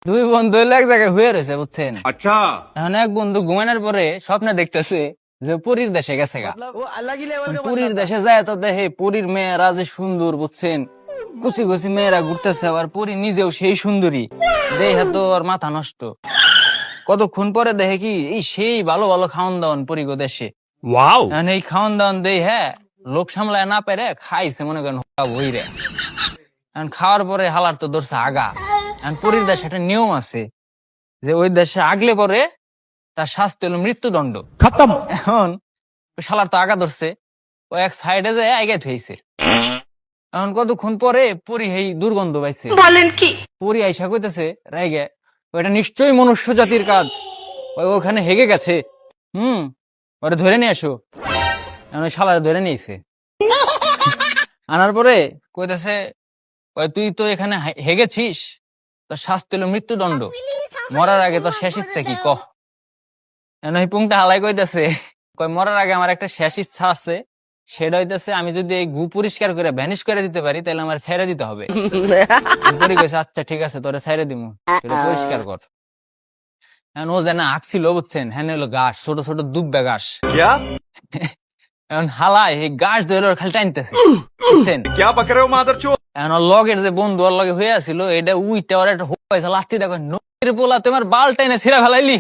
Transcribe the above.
দুই বন্ধু হইলো এক জায়গায় হয়ে রয়েছে বুঝছেন। अच्छा। এখন এক বন্ধু ঘুমানোর পরে স্বপ্নে দেখতেছে যে পরীর দেশে গেছে গা। পরীর দেশে যায় তো দেখে পরীর মেয়েরা যে সুন্দর বুঝছেন, কুচি কুচি মেয়েরা ঘুরতেছে, আবার পরী নিজেও সেই সুন্দরী, দেখে তো ওর মাথা নষ্ট। কতক্ষণ পরে দেখে কি এই সেই ভালো ভালো খাওয়ান দাওয়ান পরীগো দেশে। वाओ। এখন এই খাওয়ান দাওয়ান দেই হ্যাঁ, লোক সামলায় না পেরে খাইছে মনে করেন বইরে। এখন খাওয়ার পরে হালার তো ধরছে আগা। এখন পরীর দেশে একটা নিয়ম আছে যে ওই দেশে আগলে পরে তার শাস্তি হলো মৃত্যুদণ্ড। खत्म। এখন ওই শালার তো আগা ধরছে, ও এক সাইডে যায় আগে থইছে। এখন কতক্ষণ পরে পরি এই দুর্গন্ধ পাইছে। বলেন কি? পরি আইসা কইতেছে রাইগে, ওইটা নিশ্চয়ই মনুষ্য জাতির কাজ, ওই ওখানে হেগে গেছে। ওটা ধরে নিয়ে আসো। এখন ওই শালার ধরে নিয়েছে, আনার পরে কইতেছে ওই তুই তো এখানে হেগেছিস, তো শাস্তি হলো মৃত্যুদণ্ড, মরার আগে তো শেষ ইচ্ছা কি কহ। এখন ওই পুংটা হালাই কইতেছে কই মরার আগে আমার একটা শেষ ইচ্ছা আছে, সেটা হইতেছে আমি যদি এই গু পরিষ্কার করে ভ্যানিশ করে দিতে পারি তাহলে আমার ছেড়ে দিতে হবে। পরি কইছে আচ্ছা ঠিক আছে তোরে ছেড়ে দিমু, এটা পরিষ্কার কর। এখন ও যেন আঁকছিল বুঝছেন, হ্যাঁ হলো গাছ, ছোট ছোট দুব্বা গাছ। क्या এখন হালাই এই গাছ ধরে ওর খালি টানতেছে বুঝছেন। क्या पक रहे हो मादरचोद। এখন ওর লগের যে বন্ধু ওর লগে হয়ে আছিল, এটা উইতে ওর একটা হইছে লাত্তি, দেখো নদীর পোলা তোমার বাল টাইনে ছিঁড়া ফেলাইলি।